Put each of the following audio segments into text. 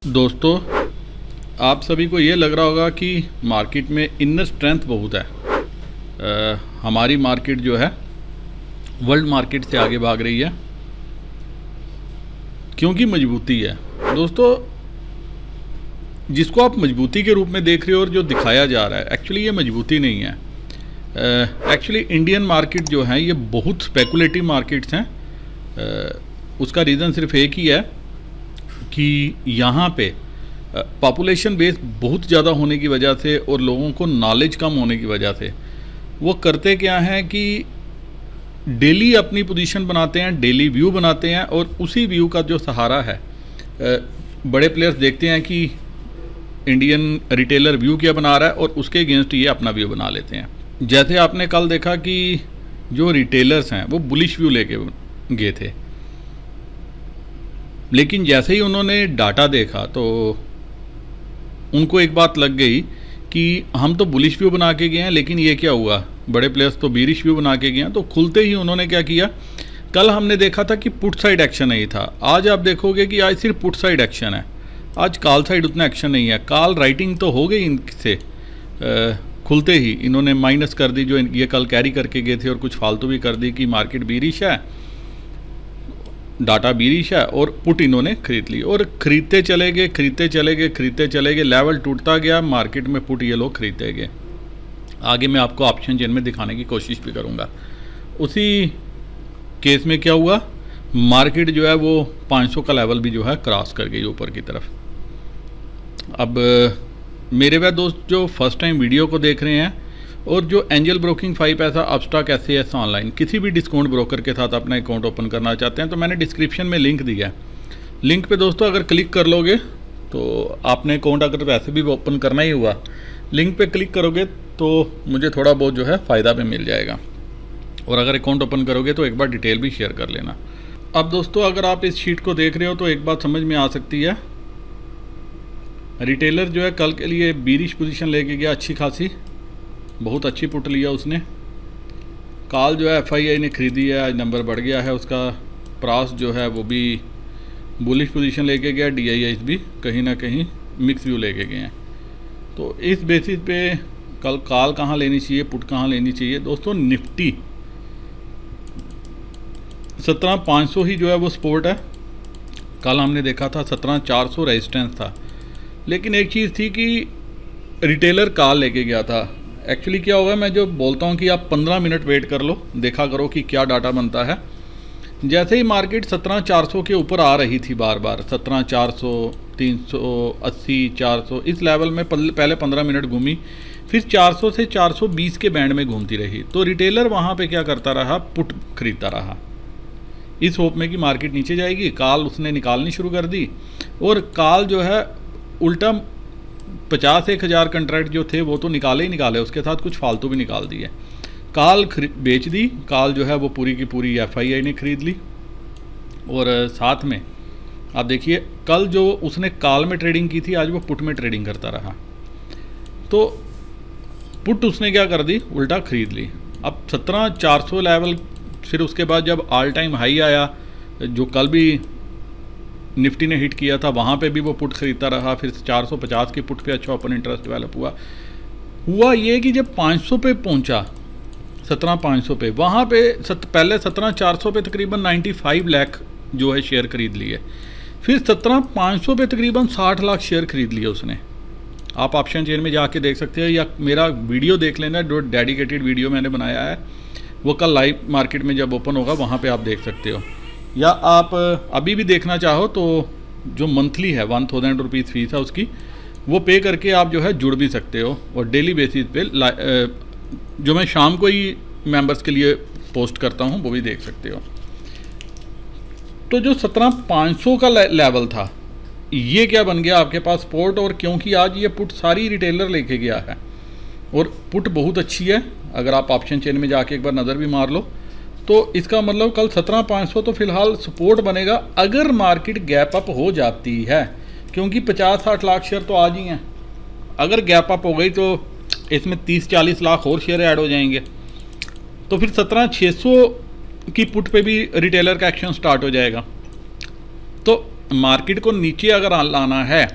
दोस्तों, आप सभी को ये लग रहा होगा कि मार्केट में इनर स्ट्रेंथ बहुत है। हमारी मार्केट जो है वर्ल्ड मार्केट से आगे भाग रही है क्योंकि मजबूती है। दोस्तों, जिसको आप मजबूती के रूप में देख रहे हो और जो दिखाया जा रहा है, एक्चुअली ये मजबूती नहीं है। एक्चुअली इंडियन मार्केट जो है ये बहुत स्पेकुलेटिव मार्केट्स हैं। उसका रीज़न सिर्फ एक ही है कि यहाँ पे पॉपुलेशन बेस बहुत ज़्यादा होने की वजह से और लोगों को नॉलेज कम होने की वजह से वो करते क्या हैं कि डेली अपनी पोजीशन बनाते हैं, डेली व्यू बनाते हैं और उसी व्यू का जो सहारा है, बड़े प्लेयर्स देखते हैं कि इंडियन रिटेलर व्यू क्या बना रहा है और उसके अगेंस्ट ये अपना व्यू बना लेते हैं। जैसे आपने कल देखा कि जो रिटेलर्स हैं वो बुलिश व्यू लेके गए थे, लेकिन जैसे ही उन्होंने डाटा देखा तो उनको एक बात लग गई कि हम तो बुलिश व्यू बना के गए हैं, लेकिन ये क्या हुआ, बड़े प्लेयर्स तो बीरिश व्यू बना के गए हैं। तो खुलते ही उन्होंने क्या किया, कल हमने देखा था कि पुट साइड एक्शन नहीं था, आज आप देखोगे कि आज सिर्फ पुट साइड एक्शन है, आज कॉल साइड उतना एक्शन नहीं है। कॉल राइटिंग तो हो गई इनसे, खुलते ही इन्होंने माइनस कर दी जो ये कल कैरी करके गए थे और कुछ फालतू भी कर दी कि मार्केट बीरिश है, डाटा बीरिश है, और पुट इन्होंने खरीद ली और खरीदते चले गए, लेवल टूटता गया मार्केट में, पुट ये लोग खरीदते गए। आगे मैं आपको ऑप्शन चेन में दिखाने की कोशिश भी करूँगा। उसी केस में क्या हुआ, मार्केट जो है वो 500 का लेवल भी जो है क्रॉस कर गई ऊपर की तरफ। अब मेरे वह दोस्त जो फर्स्ट टाइम वीडियो को देख रहे हैं और जो एंजल ब्रोकिंग 5 पैसा, अपस्टॉक, SAS ऑनलाइन किसी भी डिस्काउंट ब्रोकर के साथ अपना अकाउंट ओपन करना चाहते हैं तो मैंने डिस्क्रिप्शन में लिंक दिया है। लिंक पे दोस्तों अगर क्लिक कर लोगे तो आपने अकाउंट अगर वैसे भी ओपन करना ही हुआ, लिंक पे क्लिक करोगे तो मुझे थोड़ा बहुत जो है फ़ायदा भी मिल जाएगा, और अगर अकाउंट ओपन करोगे तो एक बार डिटेल भी शेयर कर लेना। अब दोस्तों, अगर आप इस शीट को देख रहे हो तो एक बात समझ में आ सकती है, रिटेलर जो है कल के लिए बीरिश पोजीशन लेके गया, अच्छी खासी, बहुत अच्छी पुट लिया उसने। कॉल जो है FII ने खरीदी है, आज नंबर बढ़ गया है उसका। प्रास जो है वो भी बुलिश पोजीशन लेके गया, DIIs भी कहीं ना कहीं मिक्स व्यू लेके गए हैं। तो इस बेसिस पे कल कॉल कहाँ लेनी चाहिए, पुट कहाँ लेनी चाहिए दोस्तों, निफ्टी 17,500 ही जो है वो सपोर्ट है। कल हमने देखा था 17,400 रेजिस्टेंस था, लेकिन एक चीज़ थी कि रिटेलर कॉल लेके गया था। एक्चुअली क्या होगा, मैं जो बोलता हूँ कि आप 15 मिनट वेट कर लो, देखा करो कि क्या डाटा बनता है। जैसे ही मार्केट 17,400 के ऊपर आ रही थी, बार बार 17,400, 380, 400 इस लेवल में पहले 15 मिनट घूमी, फिर 400 से 420 के बैंड में घूमती रही, तो रिटेलर वहाँ पे क्या करता रहा, पुट खरीदता रहा इस होप में कि मार्केट नीचे जाएगी। कॉल उसने निकालनी शुरू कर दी और कॉल जो है उल्टा 50,000 कंट्रैक्ट जो थे वो तो निकाले ही निकाले, उसके साथ कुछ फालतू भी निकाल दिए। कॉल बेच दी, कॉल जो है वो पूरी की पूरी FII ने खरीद ली। और साथ में आप देखिए, कल जो उसने कॉल में ट्रेडिंग की थी, आज वो पुट में ट्रेडिंग करता रहा, तो पुट उसने क्या कर दी, उल्टा खरीद ली। अब 17,400 लेवल, फिर उसके बाद जब ऑल टाइम हाई आया जो कल भी निफ्टी ने हिट किया था, वहाँ पे भी वो पुट खरीदता रहा। फिर 450 की पुट पे अच्छा ओपन इंटरेस्ट डेवलप हुआ ये कि जब 500 पे पहुँचा, 17,500 पे, वहाँ पे पहले 17,400 पे तकरीबन 95 लाख जो है शेयर खरीद लिए, फिर 17,500 पे तकरीबन 60 लाख शेयर खरीद लिए उसने। आप ऑप्शन चेन में जाके देख सकते हैं, या मेरा वीडियो देख लेना, जो डेडिकेटेड वीडियो मैंने बनाया है वो कल लाइव मार्केट में जब ओपन होगा वहाँ पे आप देख सकते हो, या आप अभी भी देखना चाहो तो जो मंथली है 1,000 रुपीज़ फीस है उसकी, वो पे करके आप जो है जुड़ भी सकते हो, और डेली बेसिस पे जो मैं शाम को ही मेंबर्स के लिए पोस्ट करता हूँ वो भी देख सकते हो। तो जो 17,500 का लेवल था, ये क्या बन गया आपके पास सपोर्ट, और क्योंकि आज ये पुट सारी रिटेलर लेके गया है और पुट बहुत अच्छी है, अगर आप ऑप्शन चेन में जाके एक बार नज़र भी मार लो तो इसका मतलब कल 17,500 तो फिलहाल सपोर्ट बनेगा अगर मार्केट गैप अप हो जाती है, क्योंकि 50-60 लाख शेयर तो आज ही हैं। अगर गैप अप हो गई तो इसमें 30-40 लाख और शेयर ऐड हो जाएंगे, तो फिर 17,600 की पुट पे भी रिटेलर का एक्शन स्टार्ट हो जाएगा। तो मार्केट को नीचे अगर लाना है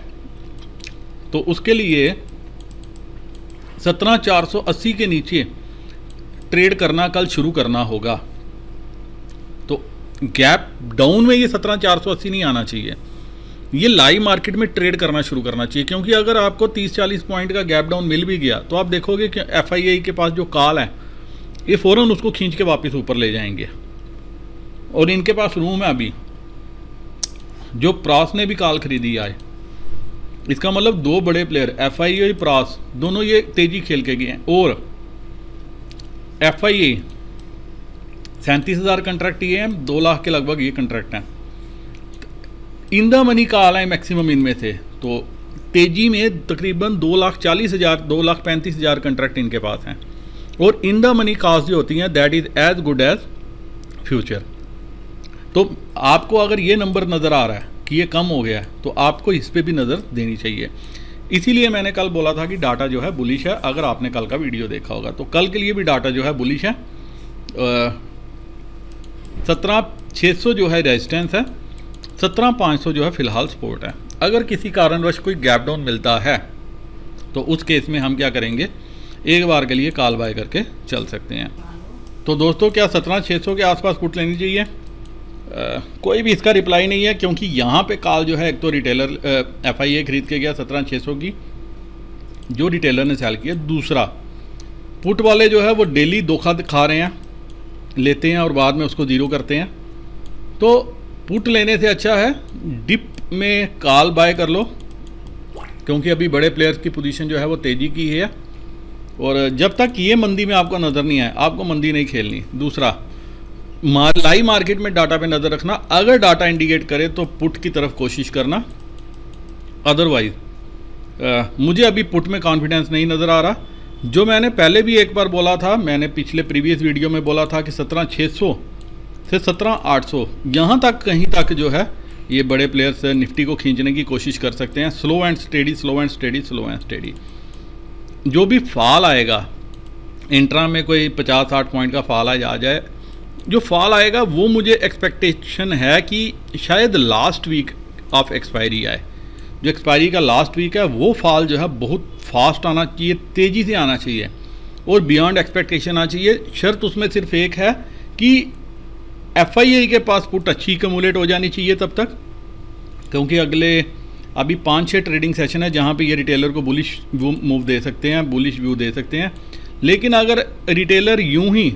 तो उसके लिए 17,480 के नीचे ट्रेड करना कल शुरू करना होगा। तो गैप डाउन में ये 17,480 नहीं आना चाहिए, ये लाइव मार्केट में ट्रेड करना शुरू करना चाहिए। क्योंकि अगर आपको 30-40 पॉइंट का गैप डाउन मिल भी गया तो आप देखोगे कि FII के पास जो कॉल है ये फ़ौरन उसको खींच के वापस ऊपर ले जाएंगे। और इनके पास रूम है अभी, जो प्रास ने भी कॉल खरीदी है, इसका मतलब दो बड़े प्लेयर FII प्रास दोनों ये तेजी खेल के गए हैं। और FII 37,000 कंट्रैक्ट ये हैं, 2 लाख के लगभग ये कंट्रैक्ट हैं। इन द मनी कॉल है मैक्सिमम इनमें से, तो तेजी में तकरीबन 2,40,000 2,35,000 कंट्रैक्ट इनके पास हैं। और इन द मनी कॉल्स जो होती हैं that is as good as future. तो आपको अगर ये नंबर नज़र आ रहा है कि ये कम हो गया है तो आपको इस पर भी नज़र देनी चाहिए। इसीलिए मैंने कल बोला था कि डाटा जो है बुलिश है। अगर आपने कल का वीडियो देखा होगा तो कल के लिए भी डाटा जो है बुलिश है। 17,600 जो है रेजिस्टेंस है, 17,500 जो है फ़िलहाल सपोर्ट है। अगर किसी कारणवश कोई गैप डाउन मिलता है तो उस केस में हम क्या करेंगे, एक बार के लिए कॉल बाय करके चल सकते हैं। तो दोस्तों क्या 17,600 के आसपास पुट लेनी चाहिए? कोई भी इसका रिप्लाई नहीं है, क्योंकि यहाँ पे कॉल जो है एक तो रिटेलर FII खरीद के गया 17,600 की, जो रिटेलर ने सेल किया। दूसरा पुट वाले जो है वो डेली धोखा दिखा रहे हैं, लेते हैं और बाद में उसको ज़ीरो करते हैं। तो पुट लेने से अच्छा है डिप में कॉल बाय कर लो, क्योंकि अभी बड़े प्लेयर्स की पोजीशन जो है वो तेज़ी की है। और जब तक ये मंदी में आपको नज़र नहीं आए आपको मंदी नहीं खेलनी। दूसरा लाइव मार्केट में डाटा पे नज़र रखना, अगर डाटा इंडिकेट करे तो पुट की तरफ कोशिश करना। अदरवाइज़ मुझे अभी पुट में कॉन्फिडेंस नहीं नज़र आ रहा। जो मैंने पहले भी एक बार बोला था, मैंने पिछले प्रीवियस वीडियो में बोला था कि 17,600 से 17,800 यहाँ तक कहीं तक जो है ये बड़े प्लेयर्स निफ्टी को खींचने की कोशिश कर सकते हैं। Slow and steady, slow and steady, slow and steady. जो भी फॉल आएगा इंट्रा में, कोई 50-60 पॉइंट का फॉल आ जाए, जो फॉल आएगा वो मुझे एक्सपेक्टेशन है कि शायद लास्ट वीक ऑफ एक्सपायरी आए। जो एक्सपायरी का लास्ट वीक है वो फॉल जो है बहुत फास्ट आना चाहिए, तेज़ी से आना चाहिए और बियॉन्ड एक्सपेक्टेशन आना चाहिए। शर्त उसमें सिर्फ एक है कि FII के पास पुट अच्छी कम्युलेट हो जानी चाहिए तब तक, क्योंकि अगले अभी 5-6 ट्रेडिंग सेशन है जहाँ पे ये रिटेलर को बुलिश मूव दे सकते हैं, बुलिश व्यू दे सकते हैं। लेकिन अगर रिटेलर यूं ही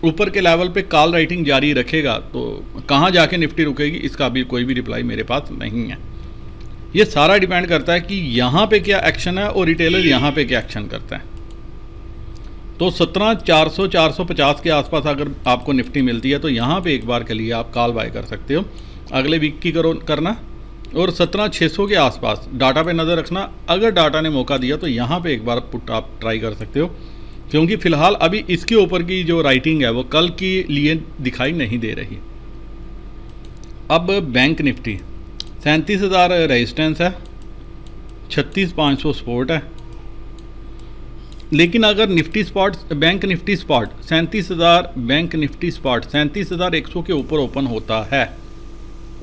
ऊपर के लेवल पे कॉल राइटिंग जारी रखेगा तो कहाँ जाके निफ्टी रुकेगी, इसका अभी कोई भी रिप्लाई मेरे पास नहीं है। ये सारा डिपेंड करता है कि यहाँ पे क्या एक्शन है और रिटेलर यहाँ पे क्या एक्शन करता है। तो 17,400 450 के आसपास अगर आपको निफ्टी मिलती है तो यहाँ पे एक बार के लिए आप कॉल बाय कर सकते हो, अगले वीक की करना। और 17,600 के आसपास डाटा पे नज़र रखना। अगर डाटा ने मौका दिया तो यहाँ पे एक बार पुट आप ट्राई कर सकते हो, क्योंकि फ़िलहाल अभी इसके ऊपर की जो राइटिंग है वो कल के लिए दिखाई नहीं दे रही। अब बैंक निफ्टी 37,000 रेजिस्टेंस है, 36,500 सपोर्ट है। लेकिन अगर Nifty spot, bank Nifty spot 37,000, bank Nifty spot 37,100 के ऊपर ओपन होता है,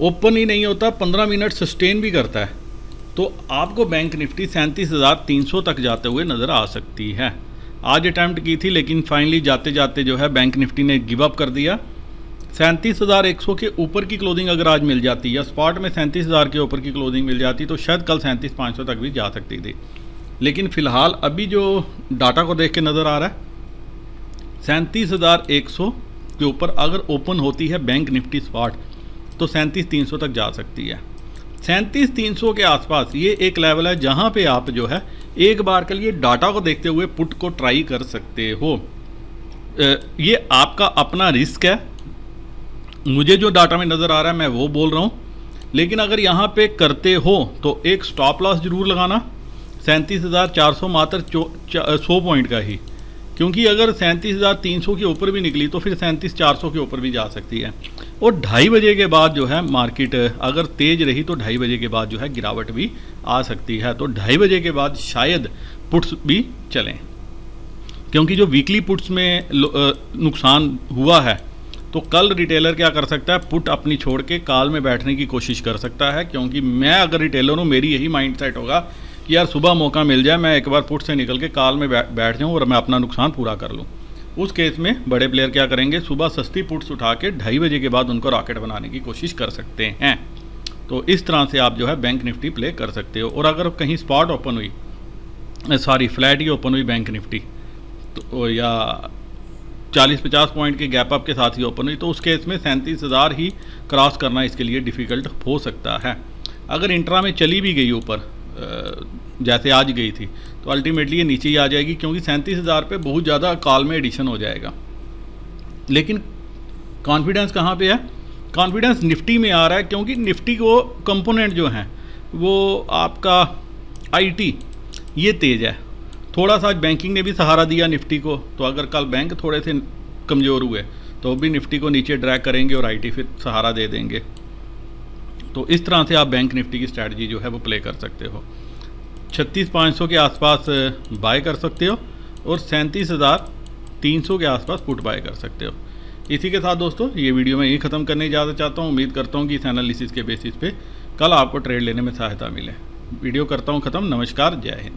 ओपन ही नहीं होता, 15 मिनट सस्टेन भी करता है, तो आपको बैंक निफ्टी 37,300 तक जाते हुए नज़र आ सकती है। आज अटैम्प्ट की थी लेकिन फाइनली जाते जाते जो है बैंक निफ्टी ने गिव अप कर दिया। 37,100 के ऊपर की क्लोजिंग अगर आज मिल जाती या स्पॉट में 37,000 के ऊपर की क्लोजिंग मिल जाती तो शायद कल 37,500 तक भी जा सकती थी। लेकिन फ़िलहाल अभी जो डाटा को देख के नज़र आ रहा है 37,100 के ऊपर अगर ओपन होती है बैंक निफ्टी स्पॉट तो 37,300 तक जा सकती है। 37,300 के आसपास ये एक लेवल है जहाँ पे आप जो है एक बार के लिए डाटा को देखते हुए पुट को ट्राई कर सकते हो। ये आपका अपना रिस्क है, मुझे जो डाटा में नज़र आ रहा है मैं वो बोल रहा हूँ। लेकिन अगर यहाँ पे करते हो तो एक स्टॉप लॉस ज़रूर लगाना 37,400 मात्र 100 पॉइंट का ही, क्योंकि अगर 37,300 के ऊपर भी निकली तो फिर 37,400 के ऊपर भी जा सकती है। और 2:30 बजे के बाद जो है मार्केट अगर तेज़ रही तो 2:30 बजे के बाद जो है गिरावट भी आ सकती है। तो 2:30 बजे के बाद शायद पुट्स भी चलें, क्योंकि जो वीकली पुट्स में नुकसान हुआ है तो कल रिटेलर क्या कर सकता है, पुट अपनी छोड़ के कॉल में बैठने की कोशिश कर सकता है, क्योंकि मैं अगर रिटेलर हूँ मेरी यही माइंडसेट होगा कि यार सुबह मौका मिल जाए मैं एक बार पुट से निकल के कॉल में बैठ जाऊँ और मैं अपना नुकसान पूरा कर लूँ। उस केस में बड़े प्लेयर क्या करेंगे, सुबह सस्ती पुट्स उठा के 2:30 बजे के बाद उनको रॉकेट बनाने की कोशिश कर सकते हैं। तो इस तरह से आप जो है बैंक निफ्टी प्ले कर सकते हो। और अगर कहीं स्पॉट ओपन हुई, सॉरी फ्लैट ही ओपन हुई बैंक निफ्टी, तो या 40-50 पॉइंट के गैप अप के साथ ही ओपन हुई, तो उस केस में 37,000 ही क्रॉस करना इसके लिए डिफ़िकल्ट हो सकता है। अगर इंट्रा में चली भी गई ऊपर जैसे आज गई थी, तो अल्टीमेटली ये नीचे ही आ जाएगी, क्योंकि 37,000 पे बहुत ज़्यादा कॉल में एडिशन हो जाएगा। लेकिन कॉन्फिडेंस कहाँ पे है, कॉन्फिडेंस निफ्टी में आ रहा है, क्योंकि निफ्टी को कंपोनेंट जो हैं वो आपका आईटी ये तेज़ है। थोड़ा सा बैंकिंग ने भी सहारा दिया निफ्टी को, तो अगर कल बैंक थोड़े से कमज़ोर हुए तो भी निफ्टी को नीचे ड्रैग करेंगे और आईटी फिर सहारा दे देंगे। तो इस तरह से आप बैंक निफ्टी की स्ट्रैटेजी जो है वो प्ले कर सकते हो। 36,500 के आसपास बाय कर सकते हो और 37,300 के आसपास पुट बाय कर सकते हो। इसी के साथ दोस्तों ये वीडियो मैं यही ख़त्म करने इजाज़त चाहता हूँ। उम्मीद करता हूँ कि इस एनालिसिस के बेसिस पे कल आपको ट्रेड लेने में सहायता मिले। वीडियो करता हूँ ख़त्म। नमस्कार, जय हिंद।